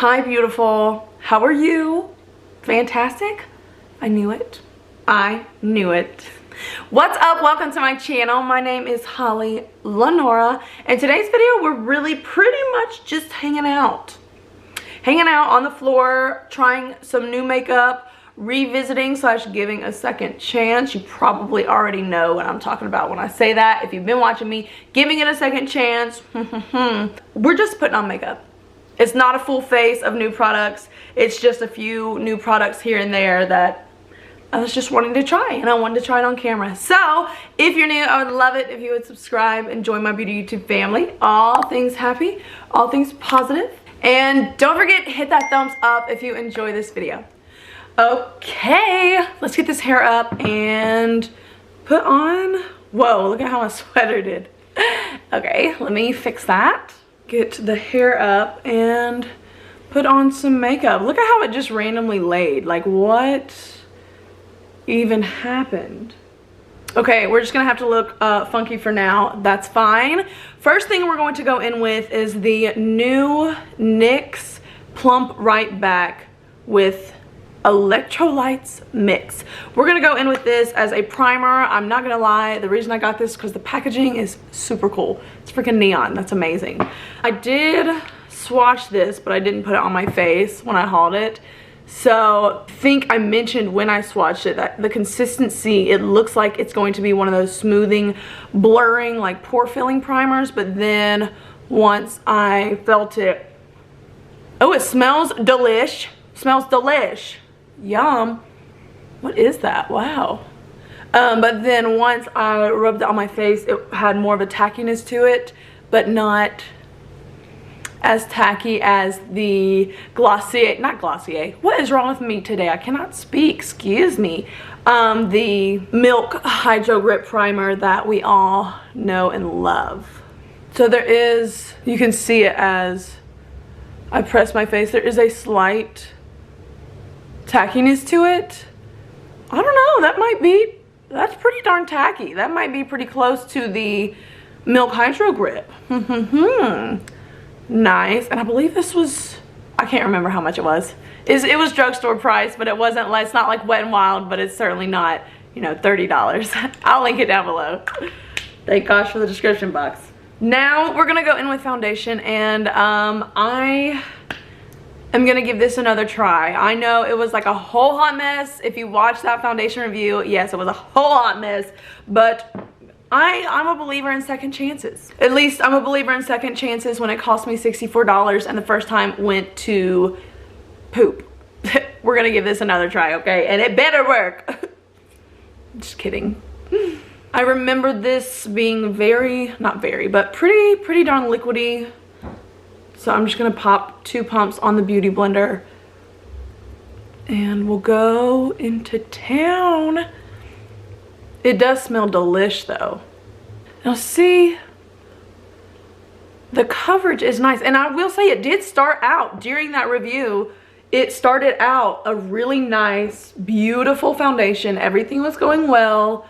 Hi, beautiful. How are you? Fantastic? I knew it. I knew it. What's up? Welcome to my channel. My name is HollyLynora. In today's video, we're really pretty much just hanging out. Hanging out on the floor, trying some new makeup, revisiting / giving a second chance. You probably already know what I'm talking about when I say that. If you've been watching me, giving it a second chance. We're just putting on makeup. It's not a full face of new products. It's just a few new products here and there that I was just wanting to try, and I wanted to try it on camera. So if you're new, I would love it if you would subscribe and join my beauty YouTube family. All things happy, all things positive. And don't forget, hit that thumbs up if you enjoy this video. Okay, let's get this hair up and put on, whoa, look at how my sweater did. Okay, let me fix that. Get the hair up and put on some makeup. Look at how it just randomly laid. Like, what even happened? Okay, we're just gonna have to look funky for now. That's fine. First thing we're going to go in with is the new NYX Plump Right Back with Electrolytes Mix. We're gonna go in with this as a primer. I'm not gonna lie, the reason I got this is because the packaging is super cool. It's freaking neon. That's amazing. I did swatch this, but I didn't put it on my face when I hauled it. So I think I mentioned when I swatched it that the consistency, it looks like it's going to be one of those smoothing, blurring, like pore filling primers. But then once I felt it, oh, it smells delish. Smells delish. Yum. What is that? Wow. But then once I rubbed it on my face, it had more of a tackiness to it, but not as tacky as the Glossier, not Glossier. What is wrong with me today? I cannot speak, excuse me. The Milk Hydro Grip Primer that we all know and love. So there is, you can see it as I press my face, there is a slight tackiness to it. I don't know, that's pretty darn tacky. That might be pretty close to the Milk Hydro Grip. Nice. And I believe this was, I can't remember how much it was. It was drugstore price, but it wasn't, it's not like Wet n Wild, but it's certainly not, you know, $30. I'll link it down below. Thank gosh for the description box. Now we're gonna go in with foundation, and I am gonna give this another try. I know it was like a whole hot mess. If you watched that foundation review, yes, it was a whole hot mess, but I'm a believer in second chances. At least I'm a believer in second chances when it cost me $64 and the first time went to poop. We're gonna give this another try, okay? And it better work. Just kidding. I remember this being not very, but pretty darn liquidy. So I'm just gonna pop 2 pumps on the Beauty Blender and we'll go into town. It does smell delish though. Now see, the coverage is nice. And I will say it did start out during that review. It started out a really nice, beautiful foundation. Everything was going well.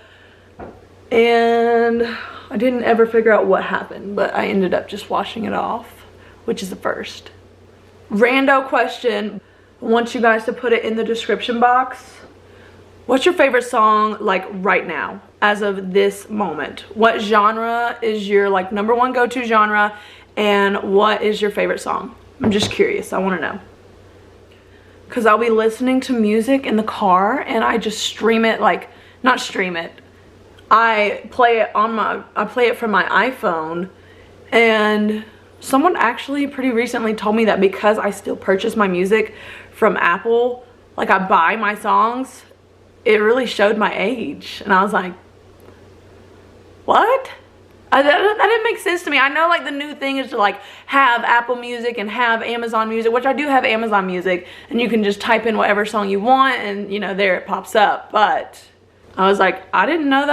And I didn't ever figure out what happened, but I ended up just washing it off, which is the first. Rando question. I want you guys to put it in the description box. What's your favorite song like right now, as of this moment? What genre is your like #1 go-to genre, and what is your favorite song? I'm just curious, I wanna know. Cause I'll be listening to music in the car and I just stream it, like, not stream it. I play it from my iPhone, and someone actually pretty recently told me that because I still purchase my music from Apple, like I buy my songs, it really showed my age. And I was like, what? That didn't make sense to me. I know like the new thing is to like have Apple Music and have Amazon Music, which I do have Amazon Music, and you can just type in whatever song you want and, you know, there it pops up. But I was like, I didn't know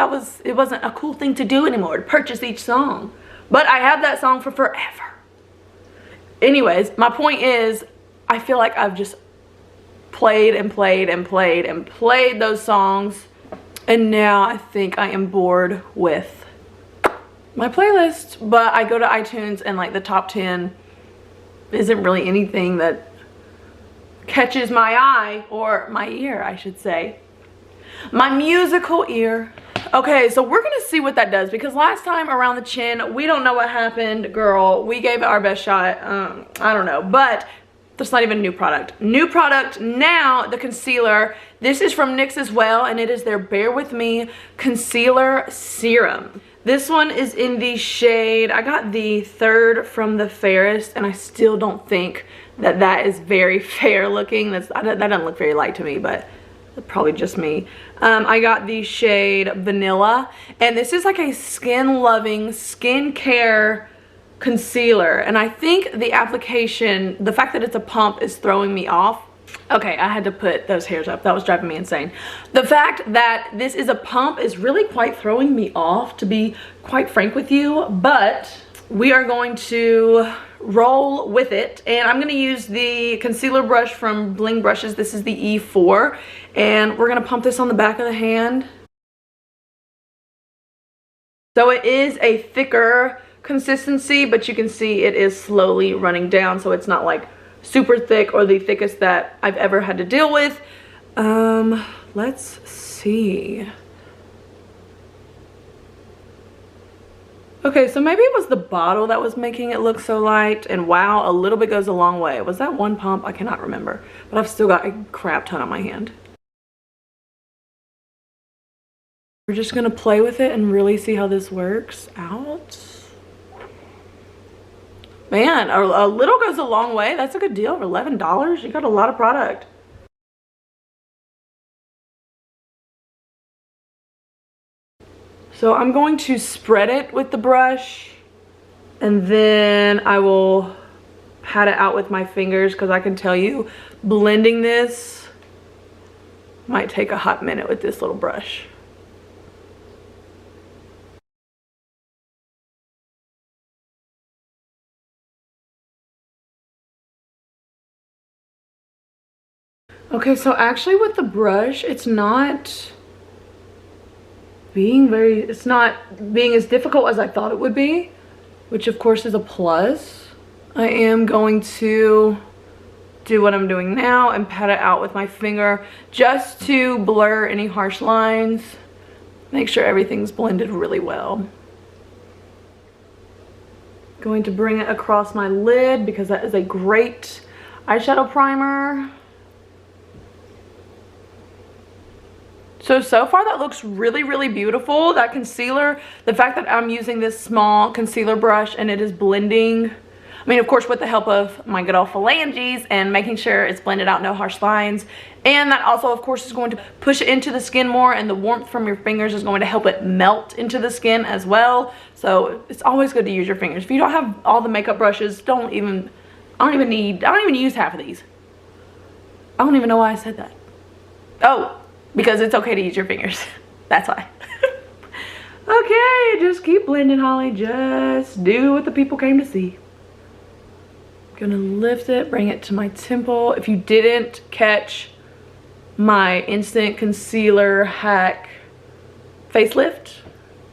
it wasn't a cool thing to do anymore, to purchase each song. But I have that song for forever. Anyways, my point is, I feel like I've just played and played and played and played those songs, and now I think I am bored with my playlist. But I go to iTunes and like the top 10 isn't really anything that catches my eye, or my ear, I should say. My musical ear. Okay, so we're gonna see what that does, because last time around the chin, we don't know what happened, girl. We gave it our best shot. I don't know, but that's not even a new product. New product now, the concealer. This is from NYX as well, and it is their Bare With Me Concealer Serum. This one is in the shade, I got the third from the fairest, and I still don't think that that is very fair looking. That doesn't look very light to me, but probably just me. I got the shade Vanilla, and this is like a skin loving skincare concealer, and I think the application, the fact that it's a pump, is throwing me off. Okay, I had to put those hairs up. That was driving me insane. The fact that this is a pump is really quite throwing me off, to be quite frank with you, but we are going to roll with it, and I'm going to use the concealer brush from Bling Brushes. This is the E4, and we're going to pump this on the back of the hand. So it is a thicker consistency, but you can see it is slowly running down, so it's not like super thick or the thickest that I've ever had to deal with. Let's see. Okay, so maybe it was the bottle that was making it look so light, and wow, a little bit goes a long way. Was that one pump? I cannot remember, but I've still got a crap ton on my hand. We're just gonna play with it and really see how this works out. Man, a little goes a long way. That's a good deal for $11. You got a lot of product. So I'm going to spread it with the brush, and then I will pat it out with my fingers, because I can tell you, blending this might take a hot minute with this little brush. Okay, so actually with the brush, it's not being as difficult as I thought it would be, which of course is a plus. I am going to do what I'm doing now and pat it out with my finger just to blur any harsh lines. Make sure everything's blended really well. Going to bring it across my lid, because that is a great eyeshadow primer. So far that looks really, really beautiful. That concealer, the fact that I'm using this small concealer brush and it is blending, I mean, of course, with the help of my good old phalanges and making sure it's blended out, no harsh lines. And that also, of course, is going to push it into the skin more, and the warmth from your fingers is going to help it melt into the skin as well. So it's always good to use your fingers. If you don't have all the makeup brushes, I don't even use half of these. I don't even know why I said that. Oh, because it's okay to use your fingers. That's why. Okay, just keep blending, Holly. Just do what the people came to see. Gonna lift it, bring it to my temple. If you didn't catch my instant concealer hack facelift,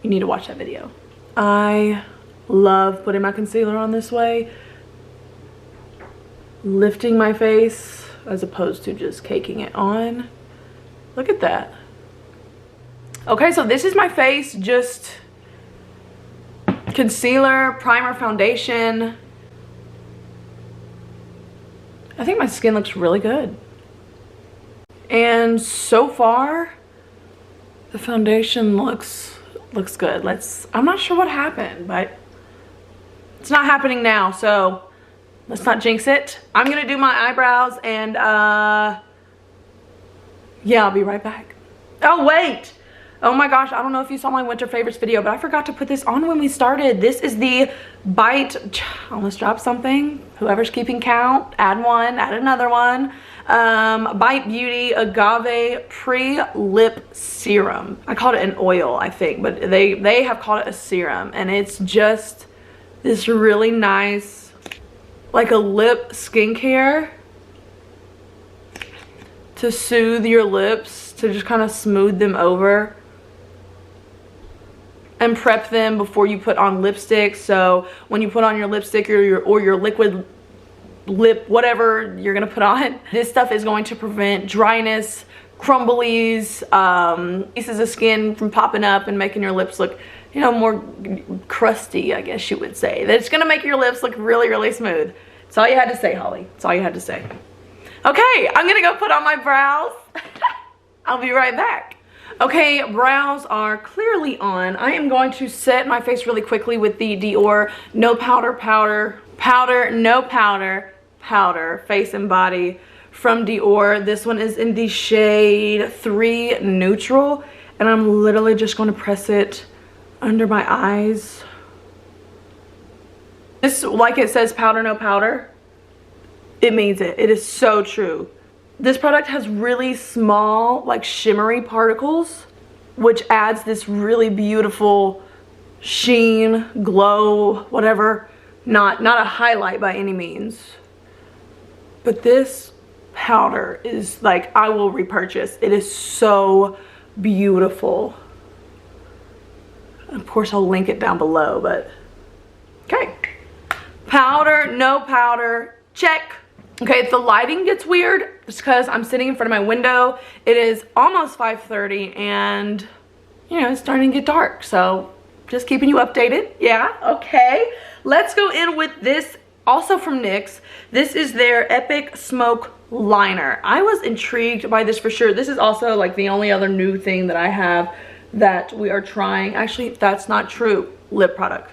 you need to watch that video. I love putting my concealer on this way, lifting my face as opposed to just caking it on. Look at that. Okay, so this is my face, just concealer, primer, foundation. I think my skin looks really good. And so far, the foundation looks good. I'm not sure what happened, but it's not happening now, so let's not jinx it. I'm gonna do my eyebrows, and yeah, I'll be right back. Oh, wait. Oh my gosh, I don't know if you saw my winter favorites video, but I forgot to put this on when we started. This is the Bite, I almost dropped something. Whoever's keeping count, add one, add another one. Bite Beauty Agave Pre-Lip Serum. I called it an oil, I think, but they have called it a serum, and it's just this really nice, like a lip skincare to soothe your lips, to just kind of smooth them over and prep them before you put on lipstick. So when you put on your lipstick or your liquid lip, whatever you're gonna put on. This stuff is going to prevent dryness, crumblies, pieces of skin from popping up and making your lips look, you know, more crusty, I guess you would say. That it's gonna make your lips look really, really smooth. That's all you had to say, Holly. That's all you had to say. Okay, I'm gonna go put on my brows. I'll be right back. Okay, brows are clearly on. I am going to set my face really quickly with the Dior No Powder No Powder Face and Body from Dior. This one is in the shade 3 Neutral, and I'm literally just going to press it under my eyes. This, like it says powder no powder, it means it. It is so true. This product has really small, like shimmery particles, which adds this really beautiful sheen, glow, whatever. Not a highlight by any means. But this powder is like, I will repurchase. It is so beautiful. Of course, I'll link it down below, but okay. Powder, no powder, check. Okay, if the lighting gets weird, it's because I'm sitting in front of my window. It is almost 5:30 and, you know, it's starting to get dark. So just keeping you updated. Yeah, okay. Let's go in with this, also from NYX. This is their Epic Smoke Liner. I was intrigued by this for sure. This is also like the only other new thing that I have that we are trying. Actually, that's not true. Lip product.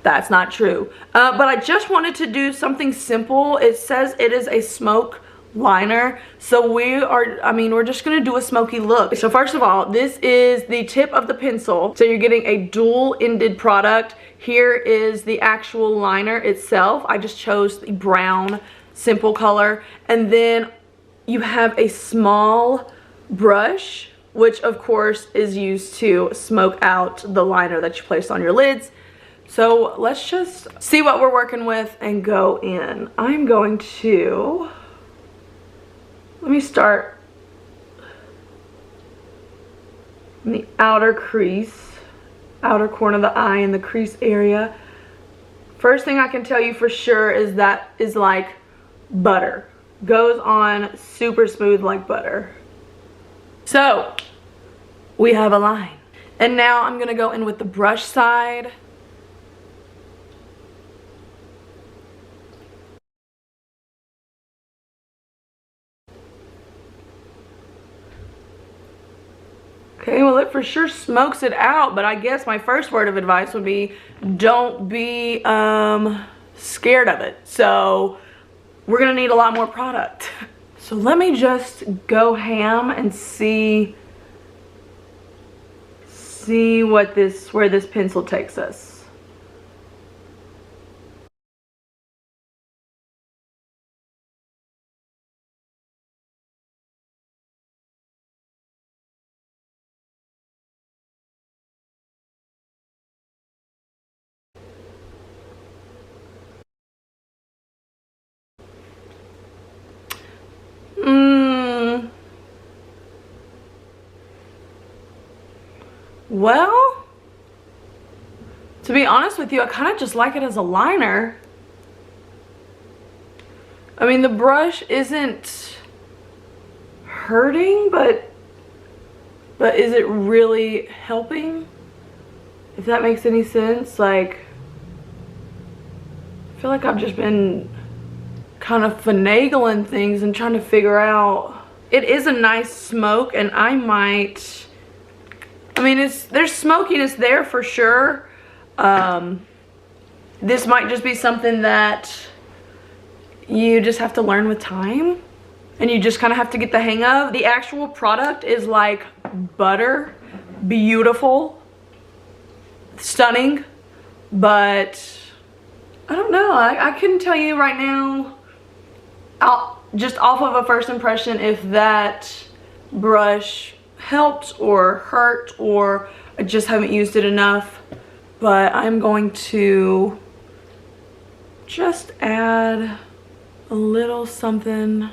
That's not true. But I just wanted to do something simple. It says it is a smoke liner. So we're just gonna do a smoky look. So first of all, this is the tip of the pencil. So you're getting a dual-ended product. Here is the actual liner itself. I just chose the brown simple color. And then you have a small brush, which of course is used to smoke out the liner that you placed on your lids. So let's just see what we're working with and go in. I'm going to, let me start in the outer crease, outer corner of the eye and the crease area. First thing I can tell you for sure is that is like butter. Goes on super smooth like butter. So we have a line. And now I'm gonna go in with the brush side. Okay, well it for sure smokes it out, but I guess my first word of advice would be don't be scared of it. So we're gonna need a lot more product. So let me just go ham and see where this pencil takes us. Well, to be honest with you, I kind of just like it as a liner. I mean, the brush isn't hurting, but is it really helping? If that makes any sense. Like, I feel like I've just been kind of finagling things and trying to figure out. It is a nice smoke, and I might, I mean, there's smokiness there for sure. This might just be something that you just have to learn with time, and you just kind of have to get the hang of. The actual product is like butter, beautiful, stunning, but I don't know. I couldn't tell you right now, just off of a first impression, if that brush helped or hurt, or I just haven't used it enough. But I'm going to just add a little something,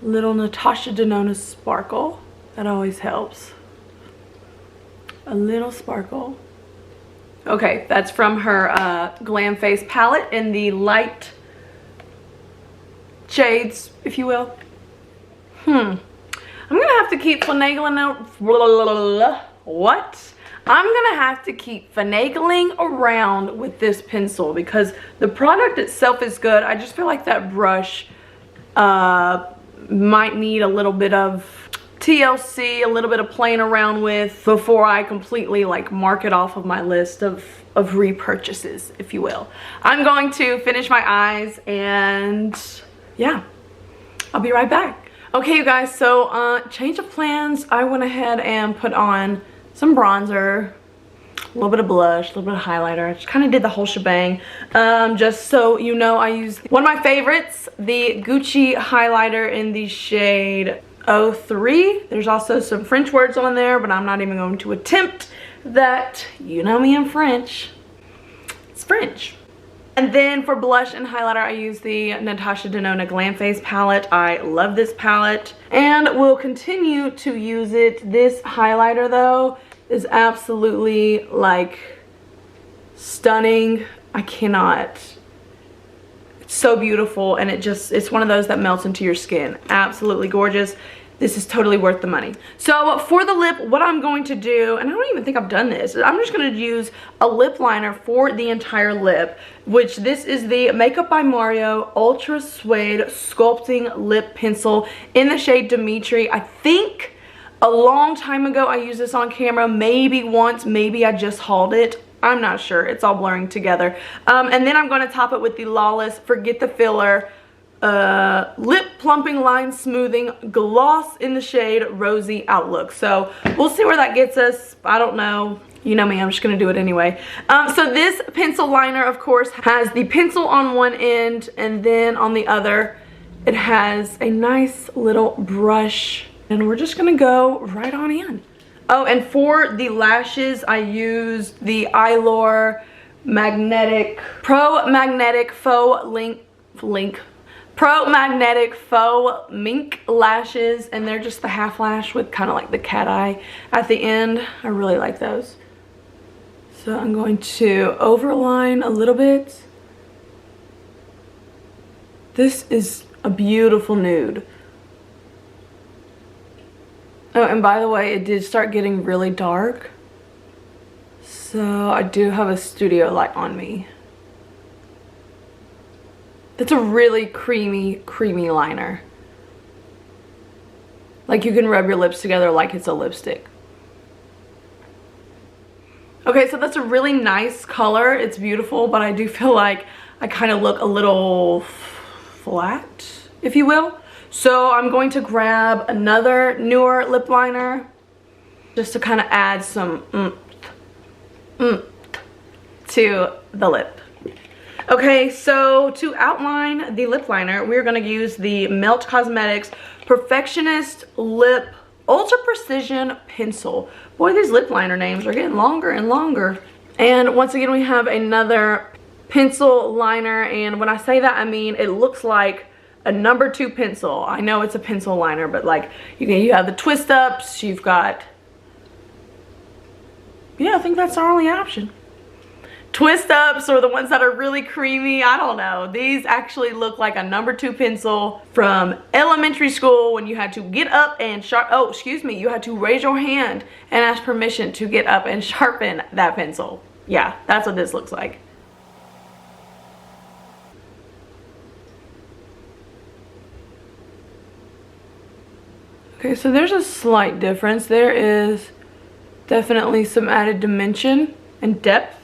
little Natasha Denona sparkle. That always helps. A little sparkle. Okay, that's from her Glam Face palette in the light shades, if you will. I'm gonna have to keep finagling out. What? I'm gonna have to keep finagling around with this pencil because the product itself is good. I just feel like that brush might need a little bit of TLC, a little bit of playing around with before I completely like mark it off of my list of repurchases, if you will. I'm going to finish my eyes and yeah, I'll be right back. Okay, you guys, so change of plans. I went ahead and put on some bronzer, a little bit of blush, a little bit of highlighter. I just kind of did the whole shebang. Just so you know, I used one of my favorites, the Gucci highlighter in the shade 03. There's also some French words on there, but I'm not even going to attempt that. You know me in French. It's French. And then for blush and highlighter, I use the Natasha Denona Glam Face palette. I love this palette and will continue to use it. This highlighter though is absolutely like stunning. I cannot. It's so beautiful, and it's one of those that melts into your skin. Absolutely gorgeous. This is totally worth the money. So for the lip, what I'm going to do, and I don't even think I've done this, I'm just going to use a lip liner for the entire lip, which this is the Makeup by Mario Ultra Suede Sculpting Lip Pencil in the shade Dimitri. I think a long time ago I used this on camera, maybe once, maybe I just hauled it. I'm not sure. It's all blurring together. And then I'm going to top it with the Lawless Forget the Filler lip plumping line smoothing gloss in the shade Rosy Outlook. So we'll see where that gets us. I don't know. You know me, I'm just gonna do it anyway. So this pencil liner, of course, has the pencil on one end, and then on the other it has a nice little brush, and we're just gonna go right on in. Oh, and for the lashes, I used the Pro Magnetic Faux Mink lashes, and they're just the half lash with kind of like the cat eye at the end. I really like those. So I'm going to overline a little bit. This is a beautiful nude. Oh, and by the way, it did start getting really dark. So I do have a studio light on me. That's a really creamy liner. Like you can rub your lips together like it's a lipstick. Okay, so that's a really nice color. It's beautiful, but I do feel like I kind of look a little flat, if you will. So I'm going to grab another newer lip liner just to kind of add some to the lip. Okay, so to outline the lip liner, we're going to use the Melt Cosmetics Perfectionist Lip Ultra Precision Pencil. Boy, these lip liner names are getting longer and longer. And once again, we have another pencil liner, and when I say that, I mean it looks like a number 2 pencil. I know it's a pencil liner, but like you have the twist ups, you've got, yeah, I think that's our only option. Twist ups or the ones that are really creamy, I don't know. These actually look like a number 2 pencil from elementary school when you had to get up and you had to raise your hand and ask permission to get up and sharpen that pencil. Yeah, that's what this looks like. Okay, so there's a slight difference. There is definitely some added dimension and depth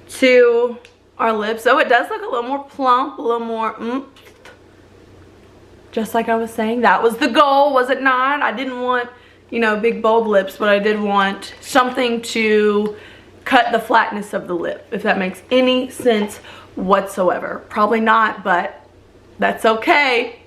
to our lips. So it does look a little more plump, a little more just like I was saying. That was the goal, was it not? I didn't want, you know, big bold lips, but I did want something to cut the flatness of the lip, if that makes any sense whatsoever. Probably not, but that's okay.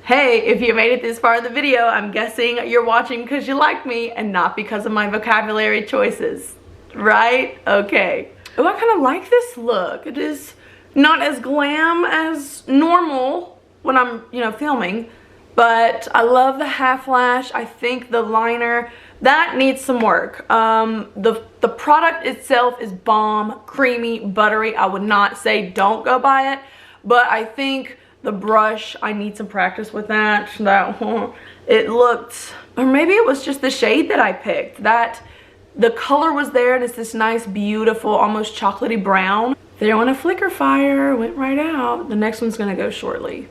Hey, if you made it this far in the video, I'm guessing you're watching because you like me and not because of my vocabulary choices, right? Okay. Oh, I kind of like this look. It is not as glam as normal when I'm, you know, filming, but I love the half lash. I think the liner, that needs some work. The product itself is bomb, creamy, buttery. I would not say don't go buy it, but I think The brush, I need some practice with that. It looked, or maybe it was just the shade that I picked. That the color was there, and it's this nice, beautiful, almost chocolatey brown. There went a flicker fire, went right out. The next one's gonna go shortly.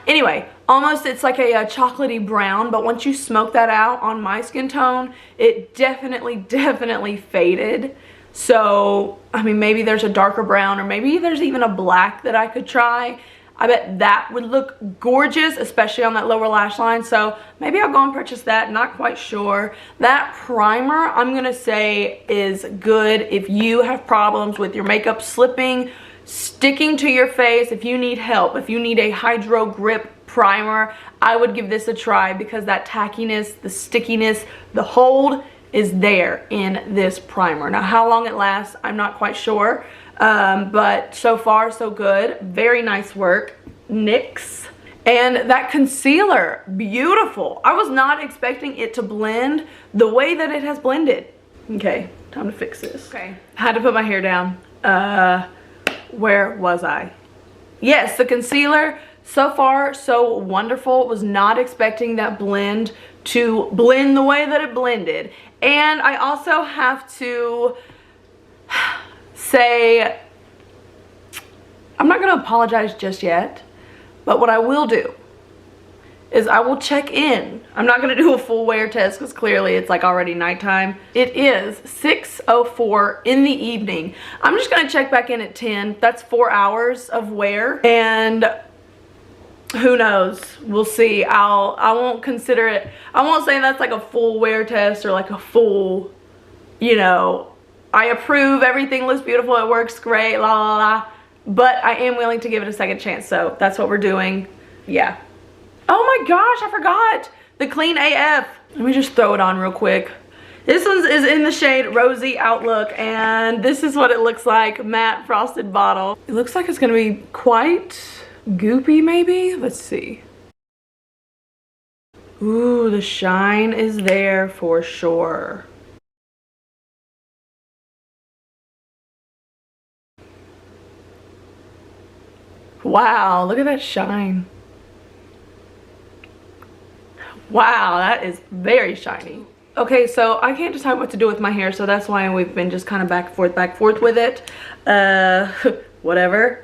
Anyway, almost it's like a chocolatey brown, but once you smoke that out on my skin tone, it definitely faded. So, I mean, maybe there's a darker brown, or maybe there's even a black that I could try. I bet that would look gorgeous, especially on that lower lash line. So maybe I'll go and purchase that, not quite sure. That primer, I'm gonna say, is good if you have problems with your makeup slipping, sticking to your face. If you need help, if you need a hydro grip primer, I would give this a try, because that tackiness, the stickiness, the hold is there in this primer. Now, how long it lasts, I'm not quite sure, but so far so good. Very nice work, NYX. And that concealer, beautiful. I was not expecting it to blend the way that it has blended. Okay, time to fix this. Okay, had to put my hair down. Where was I? Yes, the concealer, so far so wonderful. Was not expecting that blend to blend the way that it blended. And I also have to say, I'm not gonna apologize just yet, but what I will do is I will check in. I'm not gonna do a full wear test, because clearly it's like already nighttime. It is 6:04 in the evening. I'm just gonna check back in at 10. That's 4 hours of wear, and who knows, we'll see. I won't consider it, I won't say that's like a full wear test, or like a full, you know, I approve, everything looks beautiful, it works great, la la la, but I am willing to give it a second chance. So that's what we're doing. Yeah. Oh my gosh, I forgot the Clean AF. Let me just throw it on real quick. This one is in the shade Rosy Outlook, and this is what it looks like, matte frosted bottle. It looks like it's gonna be quite goopy maybe. Let's see. Ooh, the shine is there for sure. Wow, look at that shine. Wow, that is very shiny. Okay, so I can't decide what to do with my hair, so that's why we've been just kind of back and forth with it. Whatever.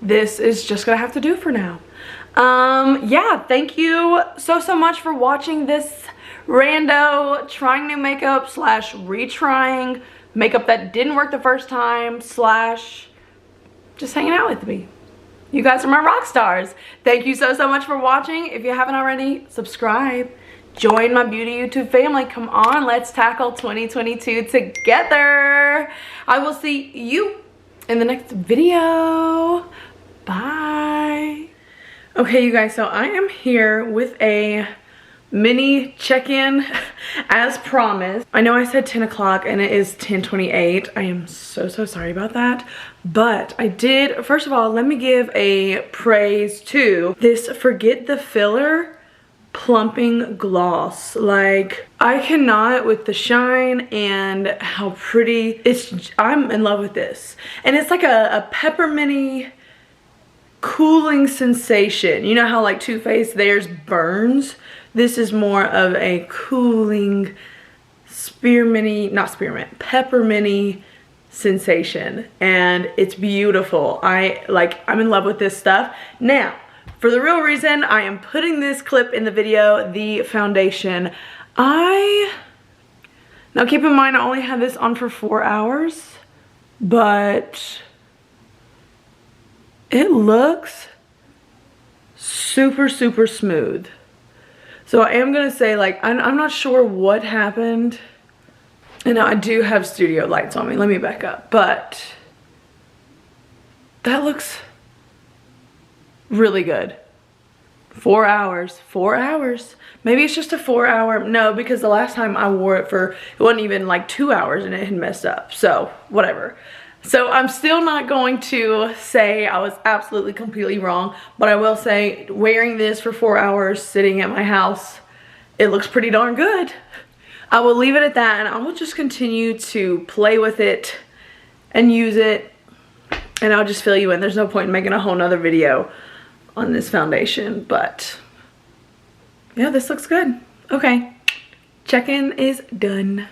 This is just gonna have to do for now. Yeah, thank you so much for watching this rando trying new makeup slash retrying makeup that didn't work the first time slash just hanging out with me. You guys are my rock stars. Thank you so much for watching. If you haven't already, subscribe. Join my beauty YouTube family. Come on, let's tackle 2022 together. I will see you in the next video. Bye. Okay, you guys, so I am here with a mini check-in as promised. I know I said 10 o'clock and it is 10:28. I am so sorry about that. But I did, first of all, let me give a praise to this Forget the Filler plumping gloss. Like, I cannot with the shine and how pretty it's. I'm in love with this, and it's like a pepperminty cooling sensation. You know how like Too Faced, theirs burns. This is more of a cooling pepperminty sensation, and it's beautiful. I'm in love with this stuff. Now, for the real reason I am putting this clip in the video, the foundation. Now keep in mind I only had this on for 4 hours, but it looks super smooth. So I am gonna say, like, I'm not sure what happened. And now I do have studio lights on me. Let me back up. But that looks really good. 4 hours. 4 hours. Maybe it's just a 4 hour. No, because the last time I wore it it wasn't even like 2 hours and it had messed up. So whatever. So I'm still not going to say I was absolutely completely wrong, but I will say wearing this for 4 hours sitting at my house, it looks pretty darn good. I will leave it at that, and I will just continue to play with it and use it and I'll just fill you in. There's no point in making a whole nother video on this foundation, but yeah, this looks good. Okay, check-in is done.